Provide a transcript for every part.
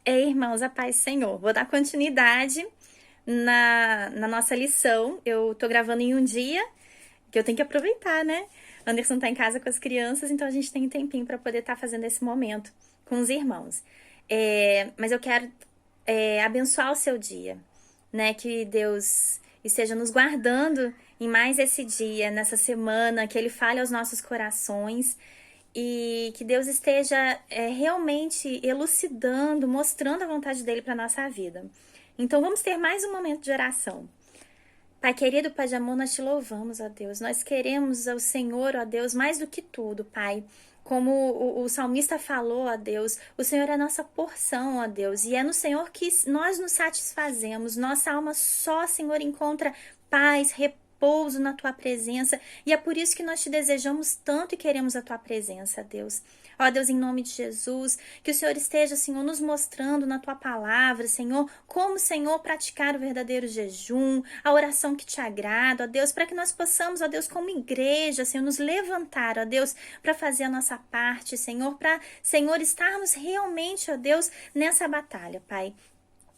Ei, irmãos, a paz do Senhor. Vou dar continuidade na nossa lição. Eu tô gravando em um dia, que eu tenho que aproveitar, né? Anderson tá em casa com as crianças, então a gente tem um tempinho para poder estar fazendo esse momento com os irmãos. Mas eu quero abençoar o seu dia, né? Que Deus esteja nos guardando em mais esse dia, nessa semana, que Ele fale aos nossos corações e que Deus esteja realmente elucidando, mostrando a vontade dele para nossa vida. Então vamos ter mais um momento de oração. Pai querido, Pai de amor, nós te louvamos, ó Deus. Nós queremos ao Senhor, ó Deus, mais do que tudo, Pai. Como o salmista falou, ó Deus, o Senhor é a nossa porção, ó Deus, e é no Senhor que nós nos satisfazemos. Nossa alma só, Senhor, encontra paz, repouso na tua presença, e é por isso que nós te desejamos tanto e queremos a tua presença, Deus. Ó Deus, em nome de Jesus, que o Senhor esteja, Senhor, nos mostrando na tua palavra, Senhor, como, Senhor, praticar o verdadeiro jejum, a oração que te agrada, ó Deus, para que nós possamos, ó Deus, como igreja, Senhor, nos levantar, ó Deus, para fazer a nossa parte, Senhor, para, Senhor, estarmos realmente, ó Deus, nessa batalha, Pai.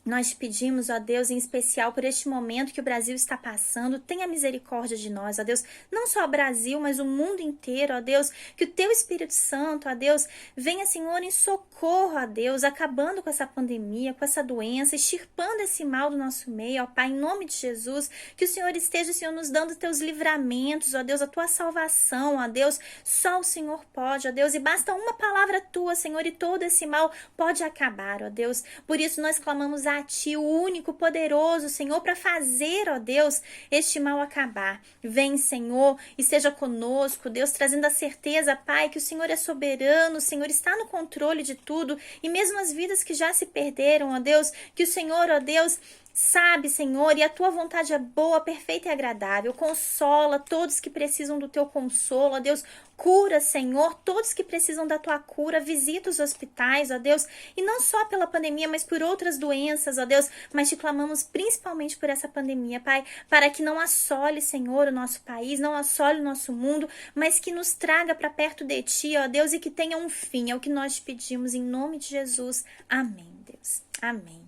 Nós te pedimos, ó Deus, em especial por este momento que o Brasil está passando, tenha misericórdia de nós, ó Deus, não só o Brasil, mas o mundo inteiro, ó Deus, que o teu Espírito Santo, ó Deus, venha, Senhor, em socorro, ó Deus, acabando com essa pandemia, com essa doença, extirpando esse mal do nosso meio, ó Pai, em nome de Jesus, que o Senhor esteja, Senhor, nos dando teus livramentos, ó Deus, a tua salvação, ó Deus, só o Senhor pode, ó Deus, e basta uma palavra tua, Senhor, e todo esse mal pode acabar, ó Deus, por isso nós clamamos a Ti, o único poderoso, Senhor, para fazer, ó Deus, este mal acabar. Vem, Senhor, esteja conosco, Deus, trazendo a certeza, Pai, que o Senhor é soberano, o Senhor está no controle de tudo, e mesmo as vidas que já se perderam, ó Deus, que o Senhor, ó Deus, sabe, Senhor, e a tua vontade é boa, perfeita e agradável. Consola todos que precisam do teu consolo, ó Deus. Cura, Senhor, todos que precisam da tua cura. Visita os hospitais, ó Deus. E não só pela pandemia, mas por outras doenças, ó Deus. Mas te clamamos principalmente por essa pandemia, Pai, para que não assole, Senhor, o nosso país, não assole o nosso mundo, mas que nos traga para perto de ti, ó Deus, e que tenha um fim. É o que nós te pedimos em nome de Jesus. Amém, Deus. Amém.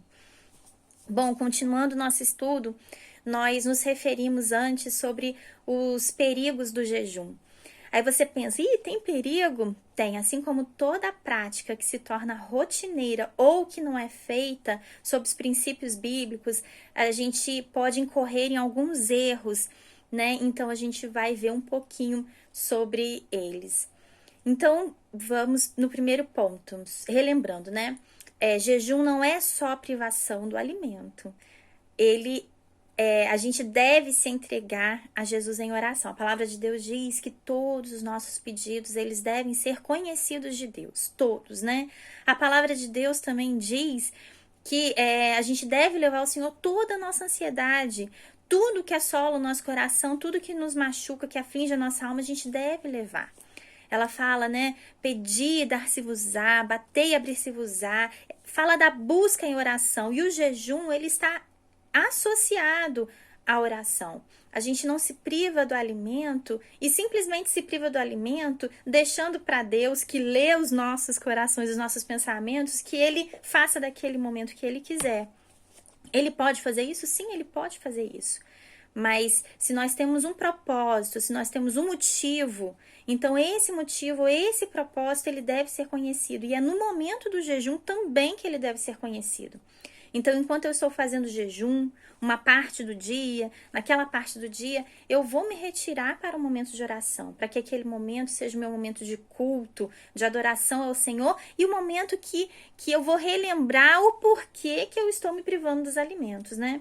Bom, continuando nosso estudo, nós nos referimos antes sobre os perigos do jejum. Aí você pensa, tem perigo? Tem, assim como toda prática que se torna rotineira ou que não é feita sob os princípios bíblicos, a gente pode incorrer em alguns erros, né? Então a gente vai ver um pouquinho sobre eles. Então, vamos no primeiro ponto, relembrando, né? Jejum não é só privação do alimento. A gente deve se entregar a Jesus em oração. A palavra de Deus diz que todos os nossos pedidos, eles devem ser conhecidos de Deus. Todos, né? A palavra de Deus também diz que a gente deve levar ao Senhor toda a nossa ansiedade, tudo que assola o nosso coração, tudo que nos machuca, que aflige a nossa alma, a gente deve levar. Ela fala, né? Pedi, dar-se-vos-á, batei, abrir-se-vos-á. Fala da busca em oração. E o jejum, ele está associado à oração. A gente não se priva do alimento e simplesmente se priva do alimento deixando para Deus que lê os nossos corações, os nossos pensamentos, que Ele faça daquele momento que Ele quiser. Ele pode fazer isso? Sim, Ele pode fazer isso. Mas se nós temos um propósito, se nós temos um motivo, então esse motivo, esse propósito, ele deve ser conhecido. E é no momento do jejum também que ele deve ser conhecido. Então, enquanto eu estou fazendo jejum, uma parte do dia, naquela parte do dia, eu vou me retirar para um momento de oração, para que aquele momento seja o meu momento de culto, de adoração ao Senhor, e o momento que eu vou relembrar o porquê que eu estou me privando dos alimentos, né?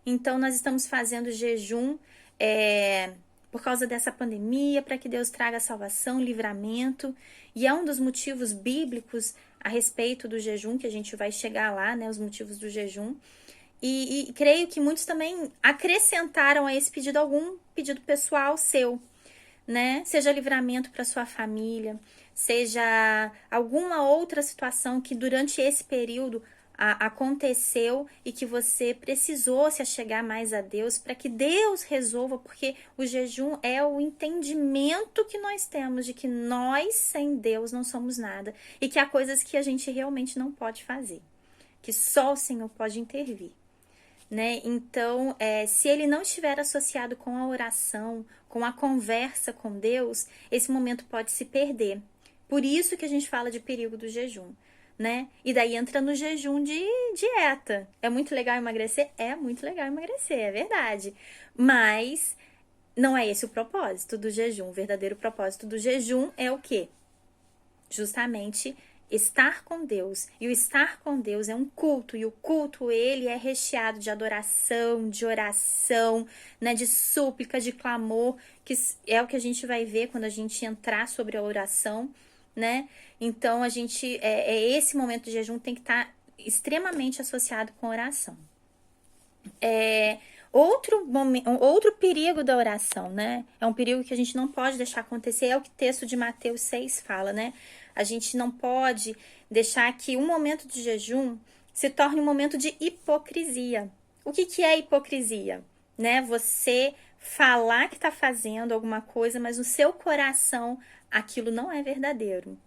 Então, nós estamos fazendo jejum por causa dessa pandemia, para que Deus traga salvação, livramento. E é um dos motivos bíblicos a respeito do jejum, que a gente vai chegar lá, né? Os motivos do jejum. E creio que muitos também acrescentaram a esse pedido algum pedido pessoal seu, né? Seja livramento para sua família, seja alguma outra situação que durante esse período aconteceu e que você precisou se achegar mais a Deus para que Deus resolva, porque o jejum é o entendimento que nós temos de que nós sem Deus não somos nada e que há coisas que a gente realmente não pode fazer. que só o Senhor pode intervir, né? Então, se ele não estiver associado com a oração, com a conversa com Deus, esse momento pode se perder. Por isso que a gente fala de perigo do jejum, né? E daí entra no jejum de dieta. É muito legal emagrecer? É muito legal emagrecer, é verdade. Mas não é esse o propósito do jejum. O verdadeiro propósito do jejum é o quê? Justamente estar com Deus. E o estar com Deus é um culto. E o culto, ele é recheado de adoração, de oração, né? De súplica, de clamor, que é o que a gente vai ver quando a gente entrar sobre a oração, né? Então, a gente, esse momento de jejum tem que estar extremamente associado com oração. Outro perigo da oração, né? É um perigo que a gente não pode deixar acontecer, é o que o texto de Mateus 6 fala, né? A gente não pode deixar que um momento de jejum se torne um momento de hipocrisia. O que é hipocrisia? Né? Você falar que está fazendo alguma coisa, mas no seu coração aquilo não é verdadeiro.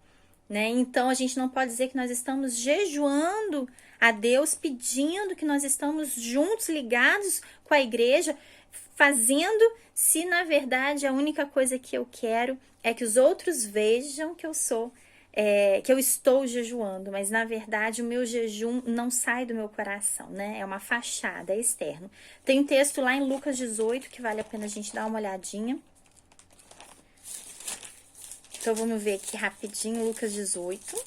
Né? Então, a gente não pode dizer que nós estamos jejuando a Deus, pedindo que nós estamos juntos, ligados com a igreja, fazendo, se na verdade a única coisa que eu quero é que os outros vejam que eu que eu estou jejuando, mas na verdade o meu jejum não sai do meu coração, né? É uma fachada, é externo. Tem um texto lá em Lucas 18 que vale a pena a gente dar uma olhadinha. Então, vamos ver aqui rapidinho, Lucas 18.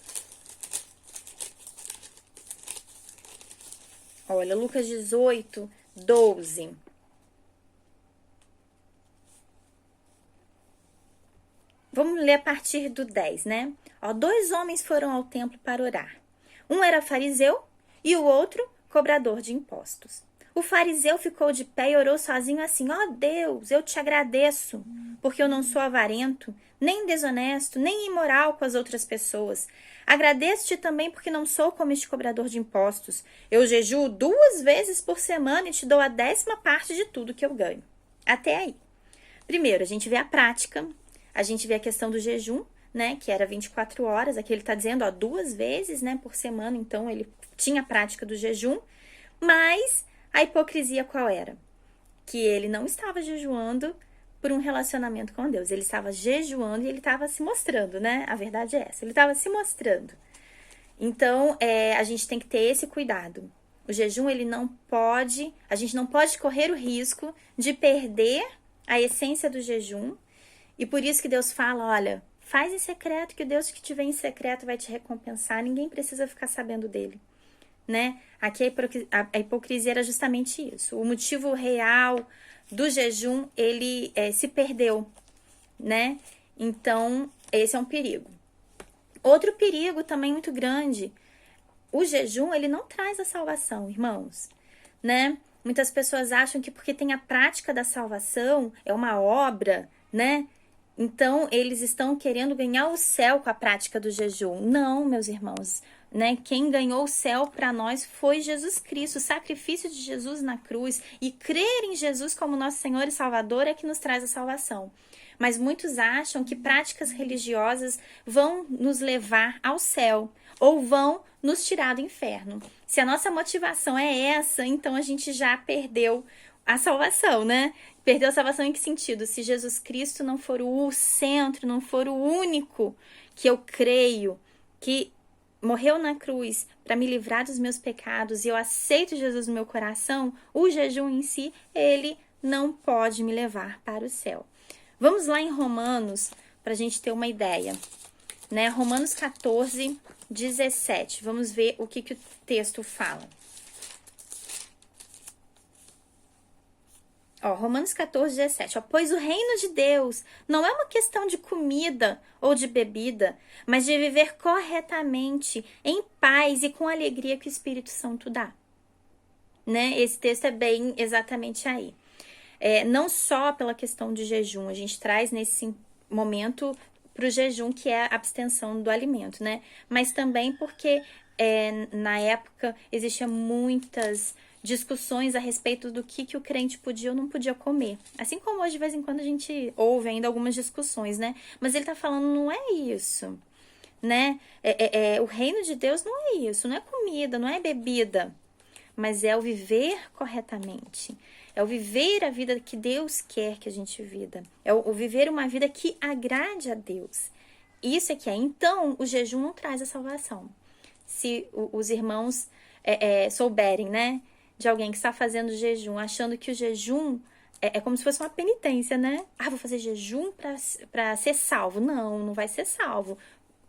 Olha, Lucas 18, 12. Vamos ler a partir do 10, né? Ó, 2 homens foram ao templo para orar. Um era fariseu e o outro cobrador de impostos. O fariseu ficou de pé e orou sozinho assim: ó Deus, eu te agradeço, porque eu não sou avarento, nem desonesto, nem imoral com as outras pessoas. Agradeço-te também porque não sou como este cobrador de impostos. Eu jejuo 2 vezes por semana e te dou a 10ª parte de tudo que eu ganho. Até aí. Primeiro, a gente vê a prática, a gente vê a questão do jejum, né, que era 24 horas. Aqui ele está dizendo, ó, 2 vezes, né, por semana, então ele tinha a prática do jejum, mas a hipocrisia qual era? Que ele não estava jejuando por um relacionamento com Deus. Ele estava jejuando e ele estava se mostrando, né? A verdade é essa. Ele estava se mostrando. Então, a gente tem que ter esse cuidado. O jejum, a gente não pode correr o risco de perder a essência do jejum. E por isso que Deus fala, olha, faz em secreto, que o Deus que te vê em secreto vai te recompensar. Ninguém precisa ficar sabendo dele. Né? Aqui a hipocrisia era justamente isso. O motivo real do jejum, ele se perdeu, né? Então, esse é um perigo. Outro perigo também muito grande, o jejum, ele não traz a salvação, irmãos, né? Muitas pessoas acham que porque tem a prática da salvação, é uma obra, né? Então, eles estão querendo ganhar o céu com a prática do jejum. Não, meus irmãos, né? Quem ganhou o céu para nós foi Jesus Cristo, o sacrifício de Jesus na cruz. E crer em Jesus como nosso Senhor e Salvador é que nos traz a salvação. Mas muitos acham que práticas religiosas vão nos levar ao céu ou vão nos tirar do inferno. Se a nossa motivação é essa, então a gente já perdeu a salvação, né? Perdeu a salvação em que sentido? Se Jesus Cristo não for o centro, não for o único que eu creio, que morreu na cruz para me livrar dos meus pecados e eu aceito Jesus no meu coração, o jejum em si, ele não pode me levar para o céu. Vamos lá em Romanos, para a gente ter uma ideia, né? Romanos 14, 17. Vamos ver o que o texto fala. Ó, Romanos 14, 17. Ó, pois o reino de Deus não é uma questão de comida ou de bebida, mas de viver corretamente, em paz e com a alegria que o Espírito Santo dá. Né? Esse texto é bem exatamente aí. Não só pela questão de jejum, a gente traz nesse momento para o jejum, que é a abstenção do alimento, né? Mas também porque na época existiam muitas discussões a respeito do que o crente podia ou não podia comer. Assim como hoje, de vez em quando, a gente ouve ainda algumas discussões, né? Mas ele tá falando, não é isso. né? O reino de Deus não é isso, não é comida, não é bebida, mas é o viver corretamente. É o viver a vida que Deus quer que a gente viva. É o viver uma vida que agrade a Deus. Isso é que é. Então, o jejum não traz a salvação. Se os irmãos souberem, né, de alguém que está fazendo jejum, achando que o jejum é como se fosse uma penitência, né? Ah, vou fazer jejum para ser salvo. Não, não vai ser salvo.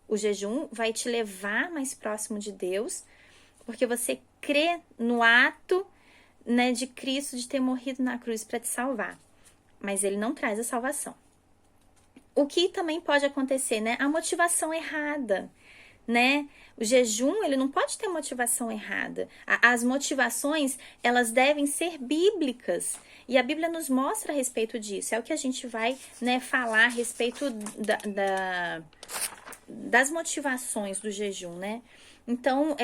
O jejum vai te levar mais próximo de Deus, porque você crê no ato, né, de Cristo de ter morrido na cruz para te salvar. Mas ele não traz a salvação. O que também pode acontecer, né? A motivação errada, né? O jejum, ele não pode ter motivação errada. As motivações, elas devem ser bíblicas. E a Bíblia nos mostra a respeito disso. É o que a gente vai, né, falar a respeito das motivações do jejum, né? Então,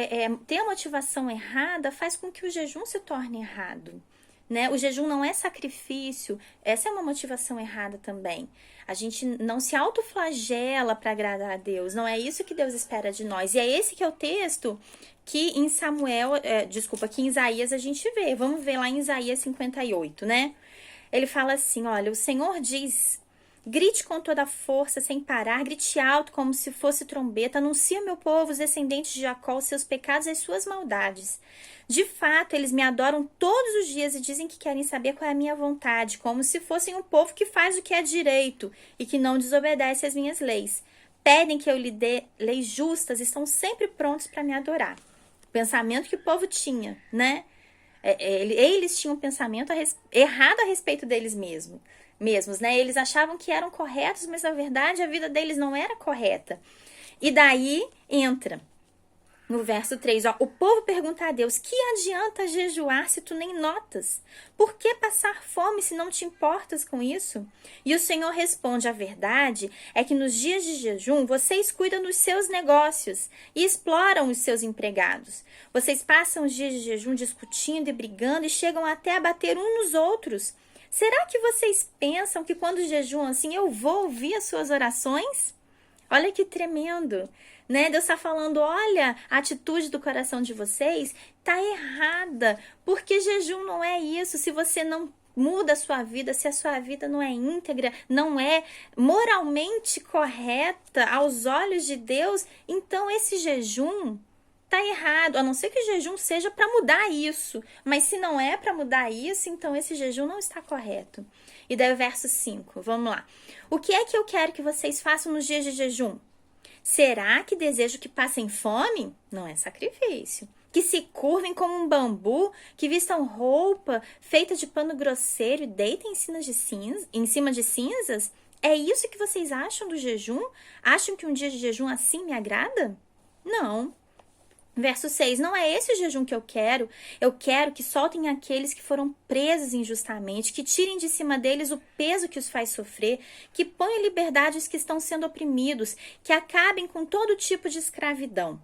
ter a motivação errada faz com que o jejum se torne errado, né? O jejum não é sacrifício, essa é uma motivação errada também. A gente não se autoflagela para agradar a Deus, não é isso que Deus espera de nós. E é esse que é o texto que em que em Isaías a gente vê. Vamos ver lá em Isaías 58, né? Ele fala assim, olha, o Senhor diz: grite com toda a força, sem parar, grite alto como se fosse trombeta, anuncie ao meu povo, os descendentes de Jacó, os seus pecados e as suas maldades. De fato, eles me adoram todos os dias e dizem que querem saber qual é a minha vontade, como se fossem um povo que faz o que é direito e que não desobedece às minhas leis. Pedem que eu lhe dê leis justas e estão sempre prontos para me adorar. O pensamento que o povo tinha, né? Eles tinham um pensamento errado a respeito deles mesmos, né? Eles achavam que eram corretos, mas na verdade a vida deles não era correta. E daí entra no verso 3, ó, o povo pergunta a Deus: que adianta jejuar se tu nem notas? Por que passar fome se não te importas com isso? E o Senhor responde: a verdade é que nos dias de jejum vocês cuidam dos seus negócios e exploram os seus empregados. Vocês passam os dias de jejum discutindo e brigando e chegam até a bater uns nos outros. Será que vocês pensam que quando jejuam assim eu vou ouvir as suas orações? Olha que tremendo, né? Deus está falando, olha, a atitude do coração de vocês está errada, porque jejum não é isso. Se você não muda a sua vida, se a sua vida não é íntegra, não é moralmente correta aos olhos de Deus, então esse jejum tá errado, a não ser que o jejum seja para mudar isso. Mas se não é para mudar isso, então esse jejum não está correto. E daí o verso 5, vamos lá. O que é que eu quero que vocês façam nos dias de jejum? Será que desejo que passem fome? Não é sacrifício. Que se curvem como um bambu, que vistam roupa feita de pano grosseiro e deitem em cima de cinzas? É isso que vocês acham do jejum? Acham que um dia de jejum assim me agrada? Não. Verso 6, não é esse o jejum que eu quero que soltem aqueles que foram presos injustamente, que tirem de cima deles o peso que os faz sofrer, que ponham em liberdade os que estão sendo oprimidos, que acabem com todo tipo de escravidão.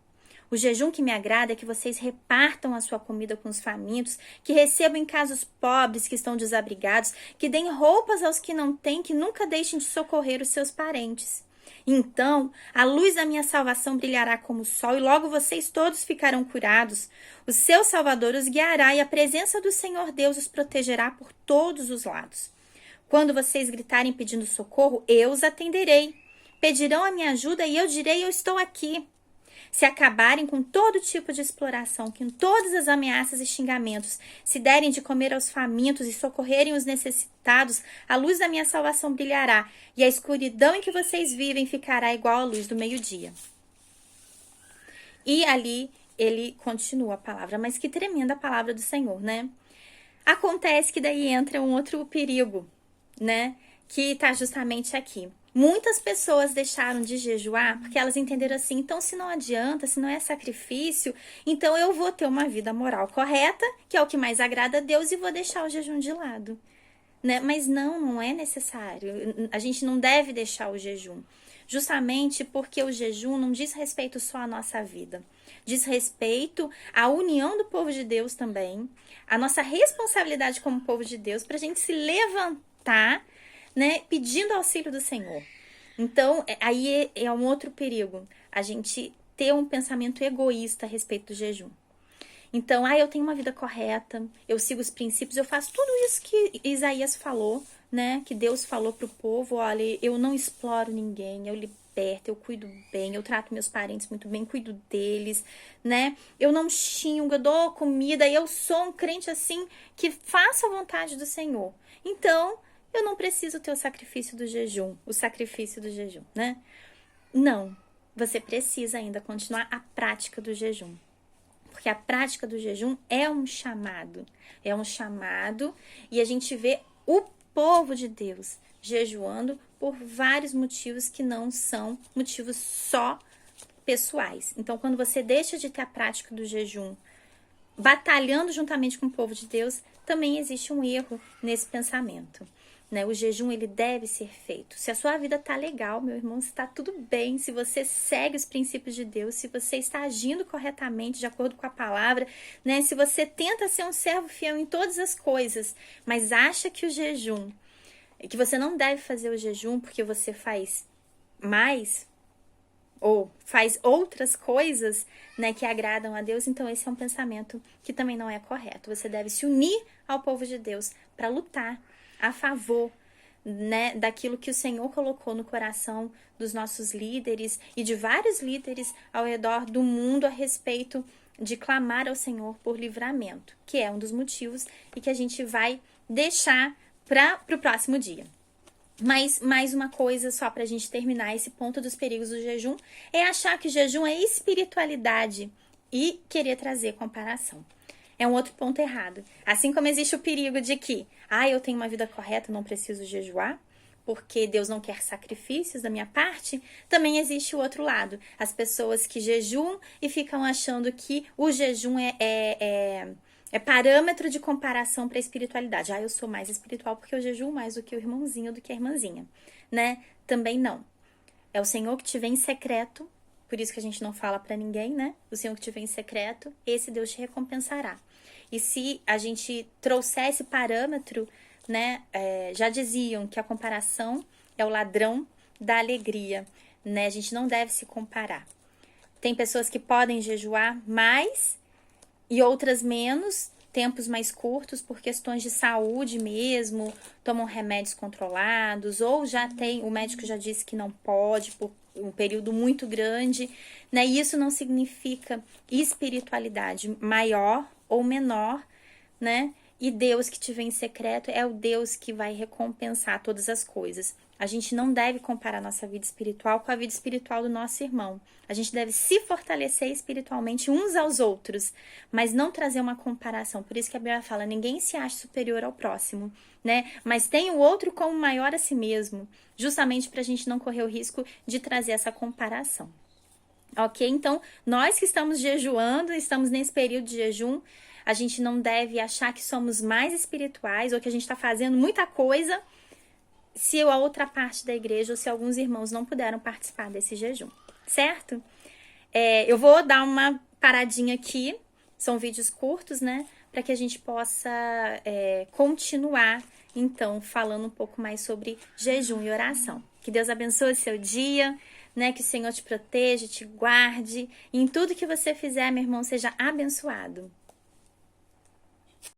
O jejum que me agrada é que vocês repartam a sua comida com os famintos, que recebam em casa os pobres que estão desabrigados, que deem roupas aos que não têm, que nunca deixem de socorrer os seus parentes. Então, a luz da minha salvação brilhará como o sol e logo vocês todos ficarão curados. O seu Salvador os guiará e a presença do Senhor Deus os protegerá por todos os lados. Quando vocês gritarem pedindo socorro, eu os atenderei. Pedirão a minha ajuda e eu direi: eu estou aqui. Se acabarem com todo tipo de exploração, com todas as ameaças e xingamentos, se derem de comer aos famintos e socorrerem os necessitados, a luz da minha salvação brilhará, e a escuridão em que vocês vivem ficará igual à luz do meio-dia. E ali ele continua a palavra, mas que tremenda a palavra do Senhor, né? Acontece que daí entra um outro perigo, né? Que está justamente aqui. Muitas pessoas deixaram de jejuar porque elas entenderam assim, então se não adianta, se não é sacrifício, então eu vou ter uma vida moral correta, que é o que mais agrada a Deus, e vou deixar o jejum de lado, né? Mas não é necessário. A gente não deve deixar o jejum, justamente porque o jejum não diz respeito só à nossa vida, diz respeito à união do povo de Deus também, a nossa responsabilidade como povo de Deus para a gente se levantar, né, pedindo auxílio do Senhor. Então, aí é um outro perigo. a gente ter um pensamento egoísta a respeito do jejum. Então, eu tenho uma vida correta, eu sigo os princípios, eu faço tudo isso que Isaías falou, né? Que Deus falou pro povo, olha, eu não exploro ninguém, eu liberto, eu cuido bem, eu trato meus parentes muito bem, cuido deles, né? Eu não xingo, eu dou comida, eu sou um crente assim que faça a vontade do Senhor. Então, eu não preciso ter o sacrifício do jejum, né? Não, você precisa ainda continuar a prática do jejum. Porque a prática do jejum é um chamado. É um chamado e a gente vê o povo de Deus jejuando por vários motivos que não são motivos só pessoais. Então, quando você deixa de ter a prática do jejum, batalhando juntamente com o povo de Deus, também existe um erro nesse pensamento. Né? O jejum, ele deve ser feito. Se a sua vida tá legal, meu irmão, se tá tudo bem, se você segue os princípios de Deus, se você está agindo corretamente, de acordo com a palavra, né? Se você tenta ser um servo fiel em todas as coisas, mas acha que o jejum, que você não deve fazer o jejum porque você faz mais, ou faz outras coisas, né, que agradam a Deus, então esse é um pensamento que também não é correto. Você deve se unir ao povo de Deus para lutar a favor, né, daquilo que o Senhor colocou no coração dos nossos líderes e de vários líderes ao redor do mundo a respeito de clamar ao Senhor por livramento, que é um dos motivos e que a gente vai deixar para o próximo dia. Mas mais uma coisa só para a gente terminar esse ponto dos perigos do jejum é achar que o jejum é espiritualidade e querer trazer comparação. É um outro ponto errado. Assim como existe o perigo de que, eu tenho uma vida correta, não preciso jejuar, porque Deus não quer sacrifícios da minha parte, também existe o outro lado. As pessoas que jejuam e ficam achando que o jejum é parâmetro de comparação para a espiritualidade. Eu sou mais espiritual porque eu jejuo mais do que o irmãozinho, do que a irmãzinha, né? Também não. É o Senhor que te vê em secreto, por isso que a gente não fala para ninguém, né? O Senhor que te vê em secreto, esse Deus te recompensará. E se a gente trouxer esse parâmetro, né? Já diziam que a comparação é o ladrão da alegria, né? A gente não deve se comparar. Tem pessoas que podem jejuar mais e outras menos, tempos mais curtos por questões de saúde mesmo, tomam remédios controlados, ou o médico já disse que não pode por um período muito grande, né? E isso não significa espiritualidade maior ou menor, né? E Deus que te vê em secreto é o Deus que vai recompensar todas as coisas. A gente não deve comparar nossa vida espiritual com a vida espiritual do nosso irmão. A gente deve se fortalecer espiritualmente uns aos outros, mas não trazer uma comparação. Por isso que a Bíblia fala, ninguém se acha superior ao próximo, né? Mas tem o outro como maior a si mesmo, justamente para a gente não correr o risco de trazer essa comparação. Ok? Então, nós que estamos jejuando, estamos nesse período de jejum, a gente não deve achar que somos mais espirituais ou que a gente está fazendo muita coisa se a outra parte da igreja ou se alguns irmãos não puderam participar desse jejum, certo? Eu vou dar uma paradinha aqui, são vídeos curtos, né? Para que a gente possa continuar, então, falando um pouco mais sobre jejum e oração. Que Deus abençoe o seu dia, né? Que o Senhor te proteja, te guarde. E em tudo que você fizer, meu irmão, seja abençoado.